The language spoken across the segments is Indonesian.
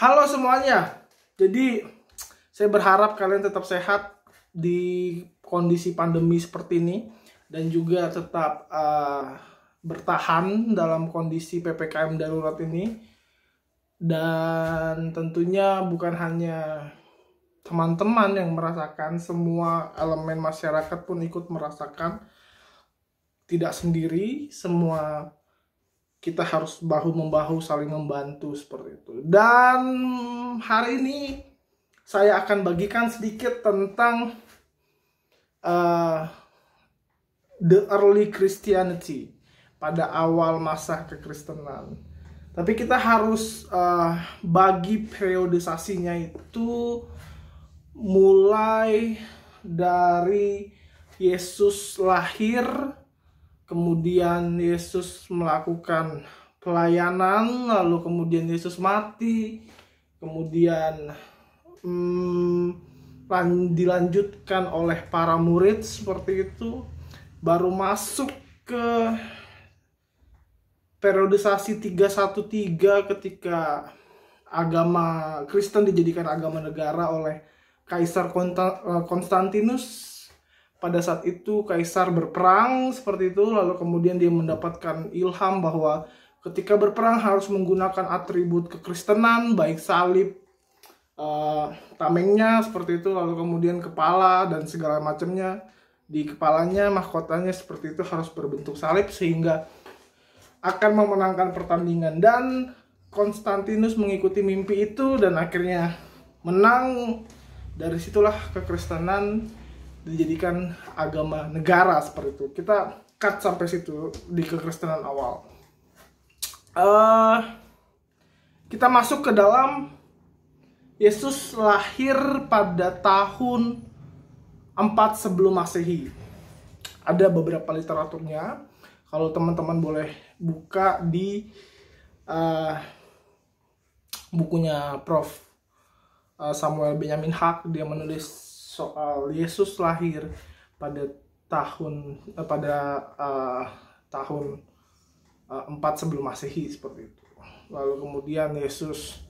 Halo semuanya. Jadi saya berharap kalian tetap sehat di kondisi pandemi seperti ini dan juga tetap bertahan dalam kondisi PPKM darurat ini. Dan tentunya bukan hanya teman-teman yang merasakan, semua elemen masyarakat pun ikut merasakan. Tidak sendiri, semua kita harus bahu-membahu saling membantu seperti itu. Dan hari ini saya akan bagikan sedikit tentang the early Christianity, pada awal masa kekristenan. Tapi kita harus bagi periodisasinya itu mulai dari Yesus lahir, kemudian Yesus melakukan pelayanan, lalu kemudian Yesus mati, kemudian dilanjutkan oleh para murid seperti itu, baru masuk ke periodisasi 313 ketika agama Kristen dijadikan agama negara oleh Kaisar Konstantinus. Pada saat itu Kaisar berperang seperti itu, lalu kemudian dia mendapatkan ilham bahwa ketika berperang harus menggunakan atribut kekristenan, baik salib, tamengnya seperti itu, lalu kemudian kepala dan segala macamnya. Di kepalanya, mahkotanya seperti itu harus berbentuk salib sehingga akan memenangkan pertandingan. Dan Konstantinus mengikuti mimpi itu dan akhirnya menang. Dari situlah kekristenan dijadikan agama negara seperti itu. Kita cut sampai situ di kekristenan awal. Kita masuk ke dalam Yesus lahir pada tahun 4 sebelum Masehi. Ada beberapa literaturnya. Kalau teman-teman boleh buka di bukunya Prof. Samuel Benyamin Haq, dia menulis soal Yesus lahir pada tahun 4 sebelum Masehi seperti itu. Lalu kemudian Yesus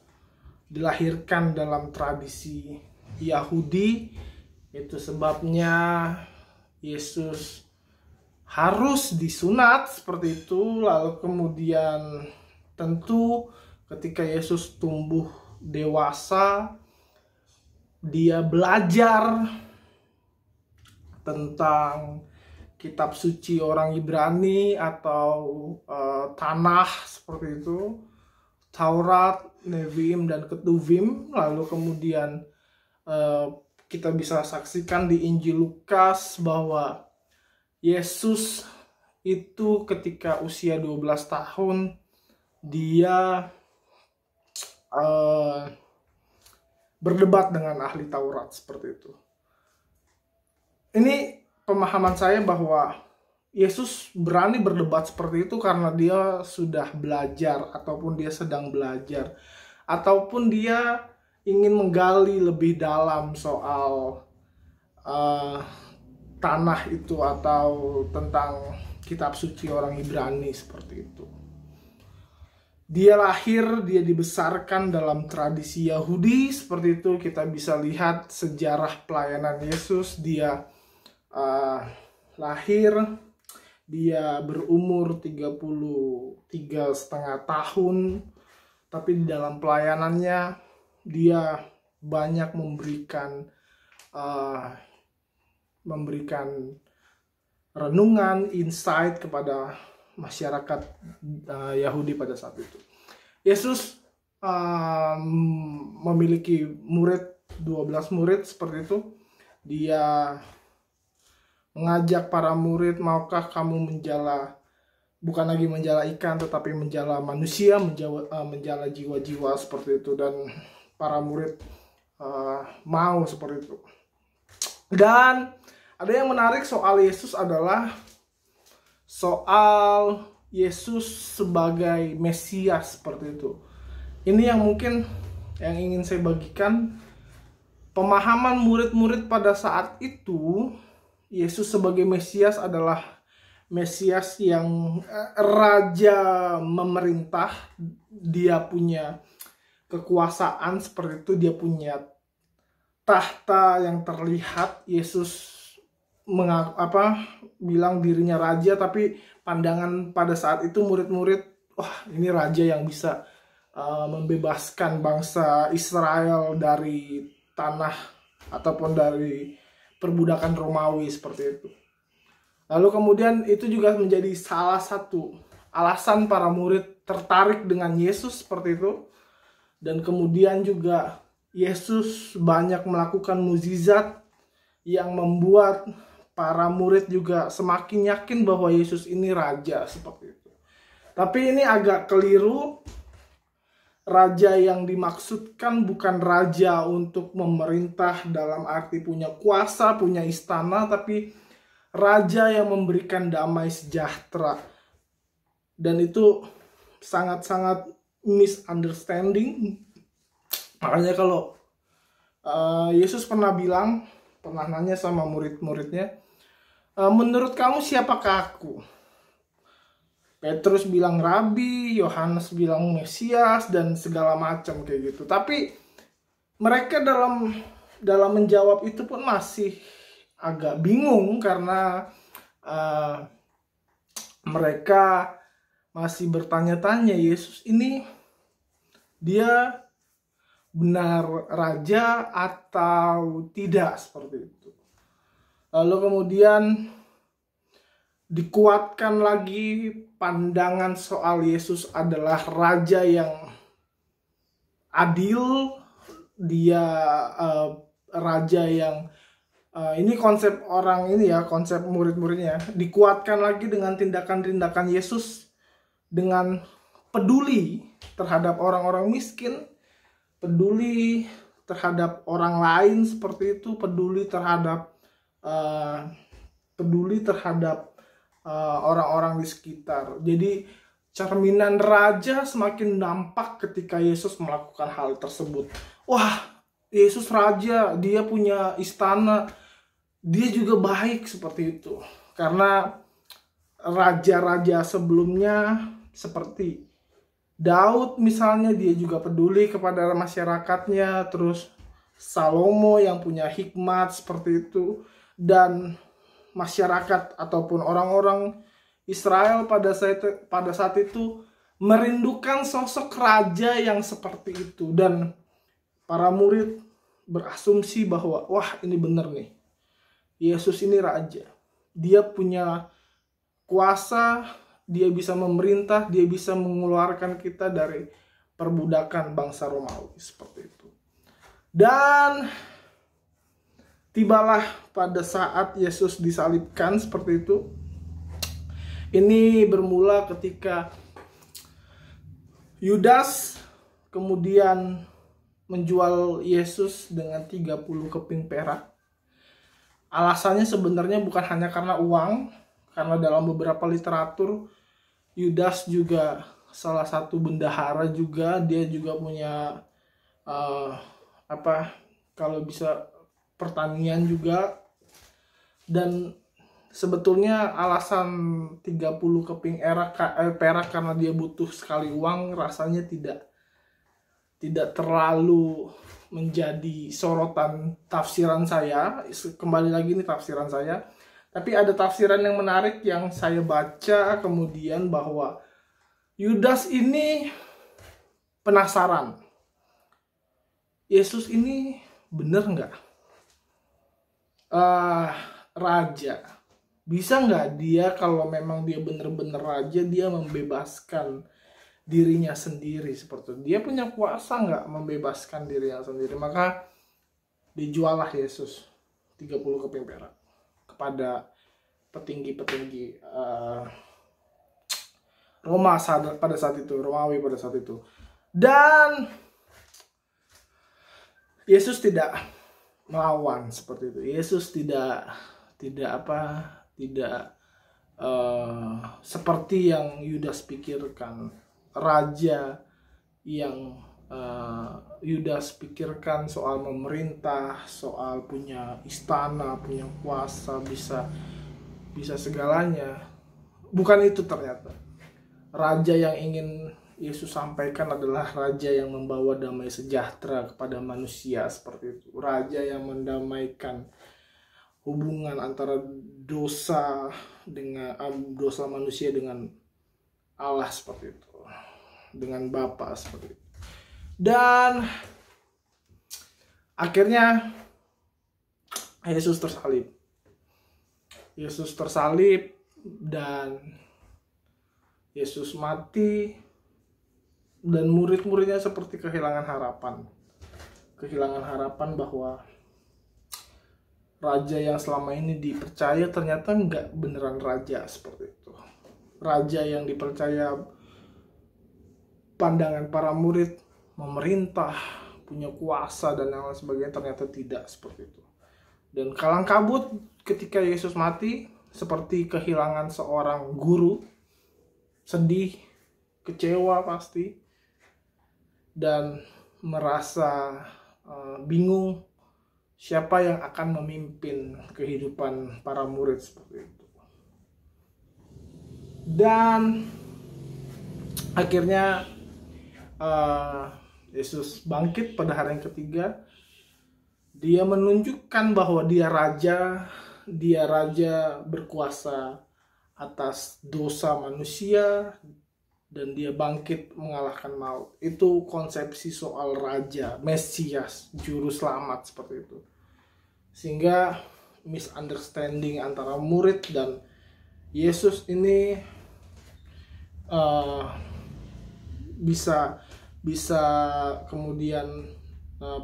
dilahirkan dalam tradisi Yahudi. Itu sebabnya Yesus harus disunat seperti itu. Lalu kemudian tentu ketika Yesus tumbuh dewasa, dia belajar tentang kitab suci orang Ibrani atau Tanakh seperti itu, Taurat, Neviim, dan Ketuvim. Lalu kemudian kita bisa saksikan di Injil Lukas bahwa Yesus itu ketika usia 12 tahun dia berdebat dengan ahli Taurat seperti itu. Ini pemahaman saya bahwa Yesus berani berdebat seperti itu karena dia sudah belajar, ataupun dia sedang belajar, ataupun dia ingin menggali lebih dalam soal tanah itu atau tentang kitab suci orang Ibrani seperti itu. Dia lahir, dia dibesarkan dalam tradisi Yahudi seperti itu. Kita bisa lihat sejarah pelayanan Yesus. Dia lahir, dia berumur 33,5 tahun, tapi di dalam pelayanannya dia banyak memberikan renungan, insight kepada masyarakat Yahudi pada saat itu. Yesus memiliki 12 murid seperti itu. Dia mengajak para murid, maukah kamu menjala, bukan lagi menjala ikan, tetapi menjala manusia, menjala jiwa-jiwa seperti itu. Dan para murid mau seperti itu. Dan ada yang menarik soal Yesus adalah soal Yesus sebagai Mesias seperti itu. Ini yang mungkin yang ingin saya bagikan. Pemahaman murid-murid pada saat itu, Yesus sebagai Mesias adalah Mesias yang raja memerintah. Dia punya kekuasaan seperti itu, dia punya tahta yang terlihat. Yesus bilang dirinya raja, tapi pandangan pada saat itu murid-murid, wah ini raja yang bisa membebaskan bangsa Israel dari tanah ataupun dari perbudakan Romawi seperti itu. Lalu kemudian itu juga menjadi salah satu alasan para murid tertarik dengan Yesus seperti itu. Dan kemudian juga Yesus banyak melakukan mukjizat yang membuat para murid juga semakin yakin bahwa Yesus ini raja seperti itu. Tapi ini agak keliru. Raja yang dimaksudkan bukan raja untuk memerintah dalam arti punya kuasa, punya istana, tapi raja yang memberikan damai sejahtera. Dan itu sangat-sangat misunderstanding. Makanya kalau Yesus pernah nanya sama murid-muridnya, menurut kamu siapakah aku? Petrus bilang Rabi, Yohanes bilang Mesias, dan segala macam kayak gitu. Tapi mereka dalam menjawab itu pun masih agak bingung karena mereka masih bertanya-tanya, Yesus ini dia benar raja atau tidak seperti itu. Lalu kemudian dikuatkan lagi pandangan soal Yesus adalah raja yang adil, dia raja yang ini konsep orang ini ya, konsep murid-muridnya dikuatkan lagi dengan tindakan-tindakan Yesus, dengan peduli terhadap orang-orang miskin, peduli terhadap orang lain seperti itu, peduli terhadap orang-orang di sekitar. Jadi cerminan raja semakin nampak ketika Yesus melakukan hal tersebut. Wah, Yesus raja, dia punya istana, dia juga baik seperti itu. Karena raja-raja sebelumnya seperti Daud misalnya, dia juga peduli kepada masyarakatnya. Terus Salomo yang punya hikmat seperti itu. Dan masyarakat ataupun orang-orang Israel pada saat itu merindukan sosok raja yang seperti itu. Dan para murid berasumsi bahwa wah ini benar nih, Yesus ini raja, dia punya kuasa, dia bisa memerintah, dia bisa mengeluarkan kita dari perbudakan bangsa Romawi seperti itu. Dan tibalah pada saat Yesus disalibkan seperti itu. Ini bermula ketika Yudas kemudian menjual Yesus dengan 30 keping perak. Alasannya sebenarnya bukan hanya karena uang, karena dalam beberapa literatur Yudas juga salah satu bendahara juga, dia juga punya kalau bisa pertanian juga. Dan sebetulnya alasan 30 keping perak karena dia butuh sekali uang rasanya tidak terlalu menjadi sorotan tafsiran saya. Kembali lagi ini tafsiran saya. Tapi ada tafsiran yang menarik yang saya baca kemudian, bahwa Yudas ini penasaran. Yesus ini bener nggak? Raja. Bisa nggak dia, kalau memang dia bener-bener raja, dia membebaskan dirinya sendiri seperti itu? Dia punya kuasa nggak membebaskan dirinya sendiri? Maka dijuallah Yesus 30 keping perak kepada petinggi-petinggi Romawi pada saat itu. Dan Yesus tidak melawan seperti itu. Yesus tidak seperti yang Yudas pikirkan, raja yang Yudas pikirkan soal memerintah, soal punya istana, punya kuasa, bisa segalanya. Bukan itu ternyata. Raja yang ingin Yesus sampaikan adalah raja yang membawa damai sejahtera kepada manusia, seperti itu. Raja yang mendamaikan hubungan antara dosa manusia dengan Allah, seperti itu. Dengan Bapa, seperti itu. Dan akhirnya Yesus tersalib. Yesus tersalib dan Yesus mati, dan murid-muridnya seperti kehilangan harapan. Kehilangan harapan bahwa raja yang selama ini dipercaya ternyata nggak beneran raja, seperti itu. Raja yang dipercaya pandangan para murid, memerintah, punya kuasa dan lain sebagainya, ternyata tidak seperti itu. Dan kalang kabut ketika Yesus mati, seperti kehilangan seorang guru, sedih, kecewa pasti, dan merasa bingung siapa yang akan memimpin kehidupan para murid, seperti itu. Dan akhirnya Yesus bangkit pada hari yang ketiga. Dia menunjukkan bahwa dia raja berkuasa atas dosa manusia, dan dia bangkit mengalahkan maut. Itu konsepsi soal raja, Mesias, juru selamat, seperti itu. Sehingga misunderstanding antara murid dan Yesus ini bisa kemudian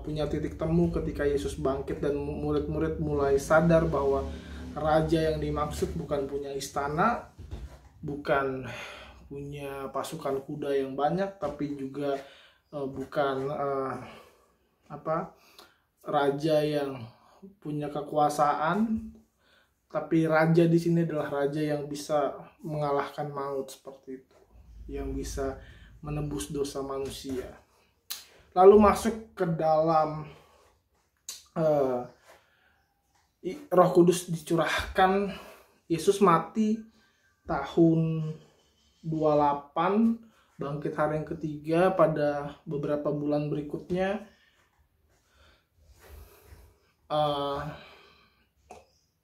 punya titik temu ketika Yesus bangkit dan murid-murid mulai sadar bahwa raja yang dimaksud bukan punya istana, bukan punya pasukan kuda yang banyak, tapi juga bukan raja yang punya kekuasaan, tapi raja di sini adalah raja yang bisa mengalahkan maut, seperti itu, yang bisa menebus dosa manusia. Lalu masuk ke dalam Roh Kudus dicurahkan. Yesus mati tahun 28, bangkit hari yang ketiga. Pada beberapa bulan berikutnya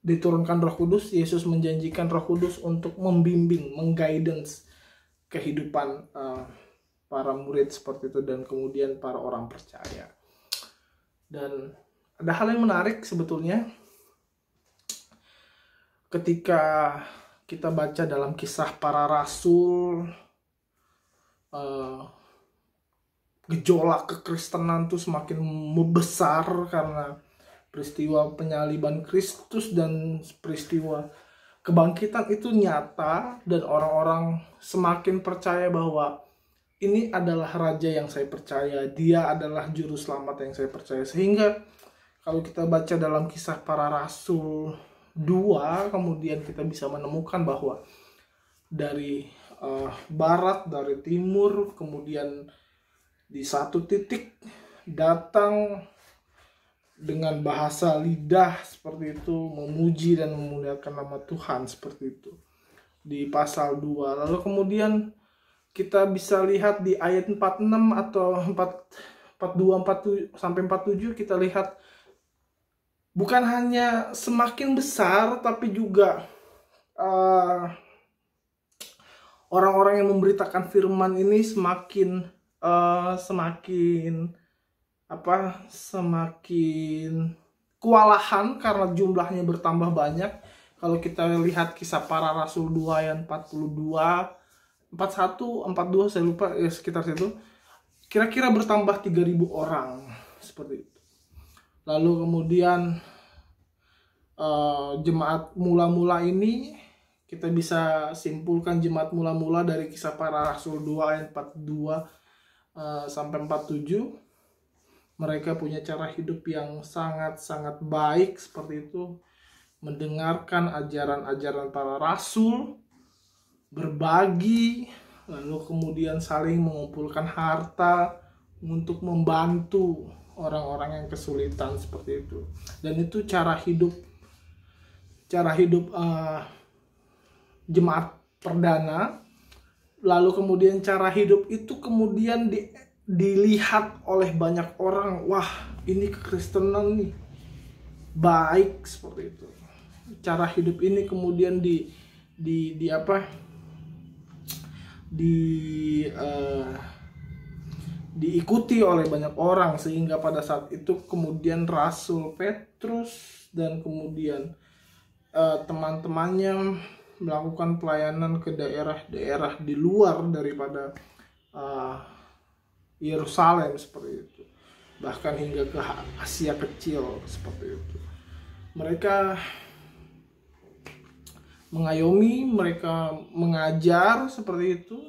diturunkan Roh Kudus. Yesus menjanjikan Roh Kudus untuk membimbing, mengguidance kehidupan para murid, seperti itu, dan kemudian para orang percaya. Dan ada hal yang menarik sebetulnya ketika kita baca dalam Kisah Para Rasul, gejolak kekristenan itu semakin membesar karena peristiwa penyaliban Kristus dan peristiwa kebangkitan itu nyata, dan orang-orang semakin percaya bahwa ini adalah raja yang saya percaya, dia adalah juru selamat yang saya percaya. Sehingga kalau kita baca dalam Kisah Para Rasul 2, kemudian kita bisa menemukan bahwa dari barat, dari timur, kemudian di satu titik datang dengan bahasa lidah, seperti itu, memuji dan memuliakan nama Tuhan, seperti itu, di pasal 2. Lalu kemudian kita bisa lihat di ayat 46 atau 42 sampai 47, kita lihat bukan hanya semakin besar, tapi juga orang-orang yang memberitakan firman ini semakin kewalahan karena jumlahnya bertambah banyak. Kalau kita lihat Kisah Para Rasul 2 ayat 41, 42, saya lupa, ya sekitar situ. Kira-kira bertambah 3.000 orang, seperti itu. Lalu kemudian jemaat mula-mula ini, kita bisa simpulkan jemaat mula-mula dari Kisah Para Rasul 2 ayat 42 sampai 47. Mereka punya cara hidup yang sangat-sangat baik, seperti itu. Mendengarkan ajaran-ajaran para rasul, berbagi, lalu kemudian saling mengumpulkan harta untuk membantu orang-orang yang kesulitan, seperti itu. Dan itu cara hidup jemaat perdana lalu kemudian cara hidup itu kemudian dilihat oleh banyak orang, wah ini kekristenan nih, baik seperti itu. Cara hidup ini kemudian diikuti oleh banyak orang, sehingga pada saat itu kemudian Rasul Petrus dan kemudian teman-temannya melakukan pelayanan ke daerah-daerah di luar daripada Yerusalem seperti itu, bahkan hingga ke Asia Kecil seperti itu. Mereka mengayomi, mereka mengajar seperti itu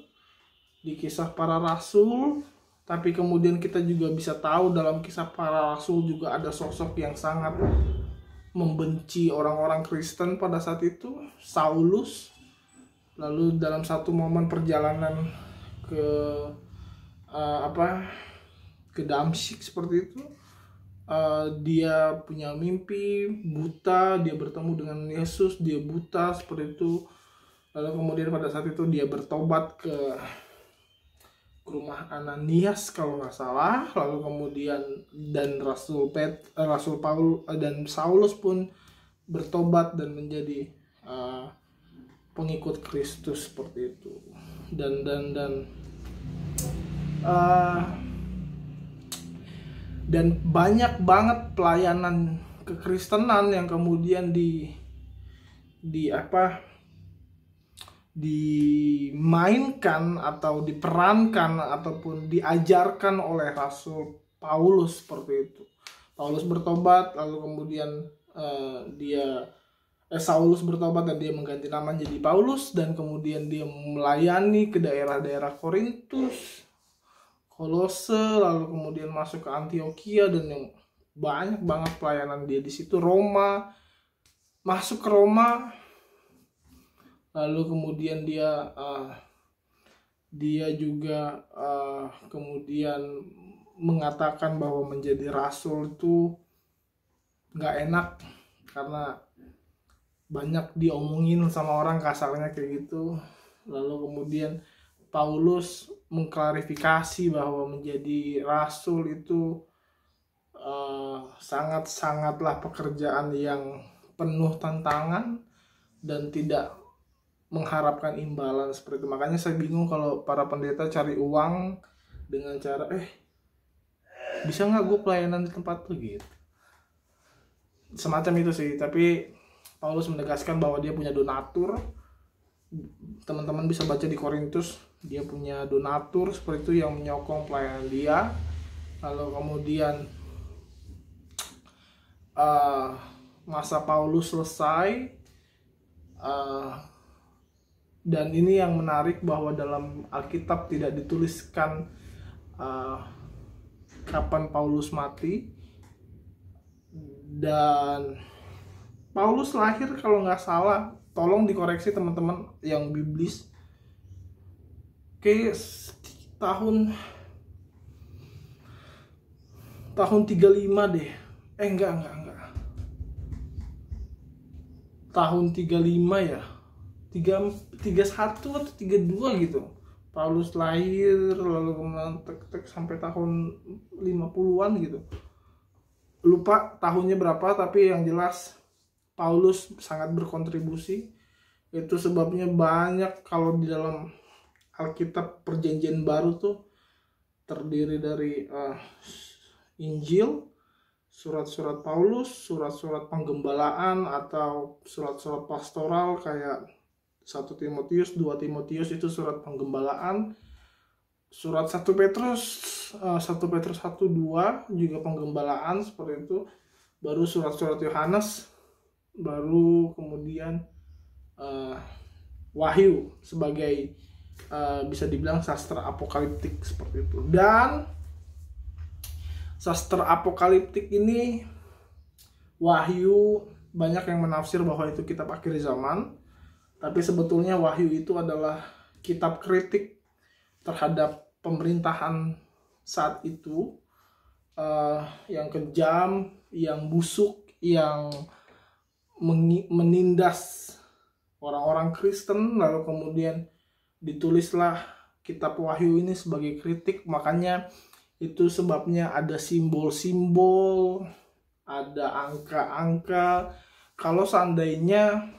di Kisah Para Rasul. Tapi kemudian kita juga bisa tahu dalam Kisah Para Rasul juga ada sosok yang sangat membenci orang-orang Kristen pada saat itu, Saulus. Lalu dalam satu momen perjalanan ke Damsyik seperti itu, dia punya mimpi buta, dia bertemu dengan Yesus, dia buta seperti itu. Lalu kemudian pada saat itu dia bertobat ke rumah Ananias kalau nggak salah. Lalu kemudian dan Rasul Paulus dan Saulus pun bertobat dan menjadi pengikut Kristus seperti itu. Dan banyak banget pelayanan kekristenan yang kemudian dimainkan atau diperankan ataupun diajarkan oleh Rasul Paulus seperti itu. Paulus bertobat, lalu kemudian Saulus bertobat dan dia mengganti nama jadi Paulus, dan kemudian dia melayani ke daerah-daerah Korintus, Kolose, lalu kemudian masuk ke Antioquia, dan yang banyak banget pelayanan dia di situ. Roma, masuk ke Roma, lalu kemudian dia juga kemudian mengatakan bahwa menjadi rasul itu nggak enak karena banyak diomongin sama orang, kasarnya kayak gitu. Lalu kemudian Paulus mengklarifikasi bahwa menjadi rasul itu sangat-sangatlah pekerjaan yang penuh tantangan dan tidak mengharapkan imbalan seperti itu. Makanya saya bingung kalau para pendeta cari uang dengan cara bisa nggak gue pelayanan di tempat tuh gitu, semacam itu sih. Tapi Paulus menegaskan bahwa dia punya donatur. Teman-teman bisa baca di Korintus, dia punya donatur seperti itu yang menyokong pelayanan dia. Lalu kemudian masa Paulus selesai, dan ini yang menarik bahwa dalam Alkitab tidak dituliskan kapan Paulus mati. Dan Paulus lahir kalau nggak salah, tolong dikoreksi teman-teman yang biblis, kayak tahun 35 deh. Enggak. Tahun 35 ya. 31 atau 32 gitu. Paulus lahir, lalu kemudian sampai tahun 50-an gitu. Lupa tahunnya berapa, tapi yang jelas Paulus sangat berkontribusi. Itu sebabnya banyak kalau di dalam Alkitab Perjanjian Baru tuh terdiri dari Injil, surat-surat Paulus, surat-surat penggembalaan atau surat-surat pastoral kayak 1 Timotius, 2 Timotius itu surat penggembalaan. Surat 1 Petrus 1, 2 juga penggembalaan seperti itu. Baru surat-surat Yohanes, baru kemudian Wahyu sebagai bisa dibilang sastra apokaliptik seperti itu. Dan sastra apokaliptik ini, Wahyu, banyak yang menafsir bahwa itu kitab akhir zaman. Tapi sebetulnya Wahyu itu adalah kitab kritik terhadap pemerintahan saat itu, yang kejam, yang busuk, yang menindas orang-orang Kristen, lalu kemudian ditulislah kitab Wahyu ini sebagai kritik. Makanya itu sebabnya ada simbol-simbol, ada angka-angka. Kalau seandainya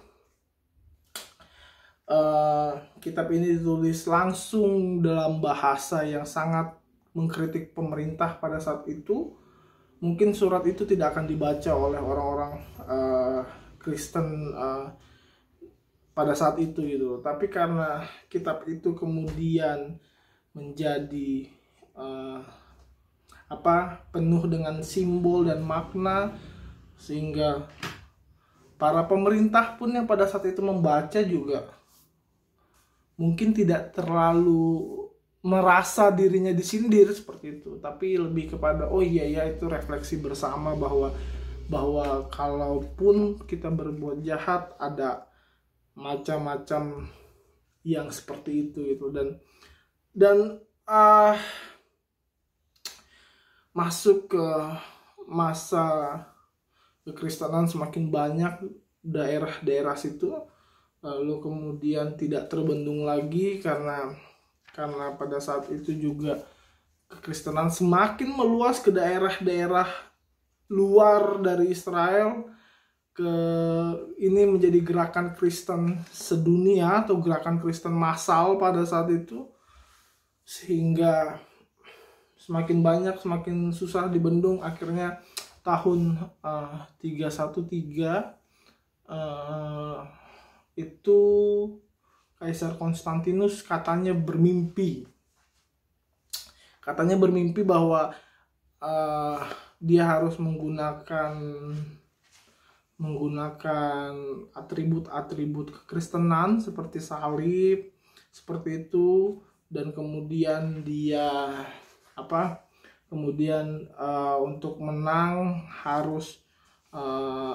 kitab ini ditulis langsung dalam bahasa yang sangat mengkritik pemerintah pada saat itu, mungkin surat itu tidak akan dibaca oleh orang-orang Kristen pada saat itu gitu. Tapi karena kitab itu kemudian menjadi penuh dengan simbol dan makna, sehingga para pemerintah pun yang pada saat itu membaca juga mungkin tidak terlalu merasa dirinya disindir seperti itu, tapi lebih kepada oh iya ya, itu refleksi bersama bahwa kalaupun kita berbuat jahat ada macam-macam yang seperti itu gitu. Dan masuk ke masa kekristenan, semakin banyak daerah-daerah situ lalu kemudian tidak terbendung lagi karena pada saat itu juga kekristenan semakin meluas ke daerah-daerah luar dari Israel. Ini menjadi gerakan Kristen sedunia atau gerakan Kristen massal pada saat itu, sehingga semakin banyak, semakin susah dibendung. Akhirnya tahun 313 itu Kaisar Konstantinus katanya bermimpi bahwa dia harus menggunakan atribut-atribut kekristenan seperti salib, seperti itu. Dan kemudian dia untuk menang harus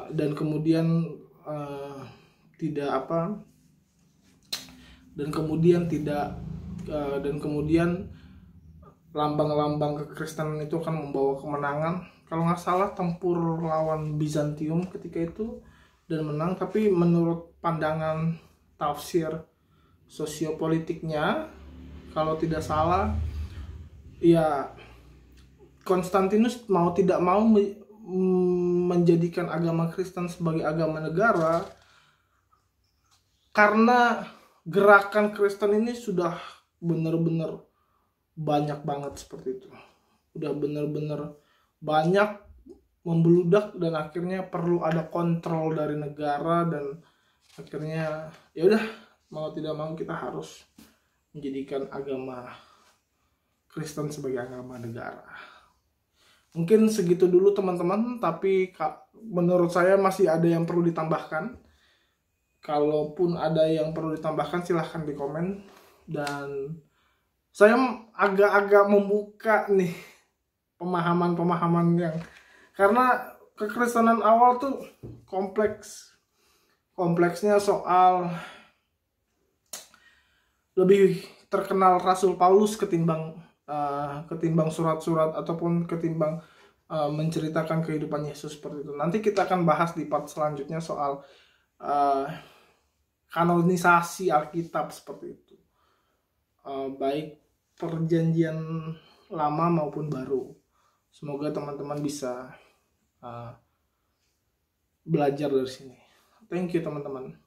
dan kemudian lambang-lambang kekristenan itu akan membawa kemenangan. Kalau nggak salah tempur lawan Bizantium ketika itu dan menang. Tapi menurut pandangan tafsir sosiopolitiknya, kalau tidak salah ya, Konstantinus mau tidak mau menjadikan agama Kristen sebagai agama negara karena gerakan Kristen ini sudah benar-benar banyak banget seperti itu. Udah benar-benar banyak, membeludak, dan akhirnya perlu ada kontrol dari negara. Dan akhirnya ya udah, mau tidak mau kita harus menjadikan agama Kristen sebagai agama negara. Mungkin segitu dulu teman-teman, tapi menurut saya masih ada yang perlu ditambahkan. Kalaupun ada yang perlu ditambahkan silahkan di komen. Dan saya agak-agak membuka nih pemahaman-pemahaman yang, karena kekristenan awal tuh kompleksnya soal lebih terkenal Rasul Paulus ketimbang surat-surat ataupun ketimbang menceritakan kehidupan Yesus seperti itu. Nanti kita akan bahas di part selanjutnya soal kanonisasi Alkitab seperti itu, baik perjanjian lama maupun baru. Semoga teman-teman bisa belajar dari sini. Thank you teman-teman.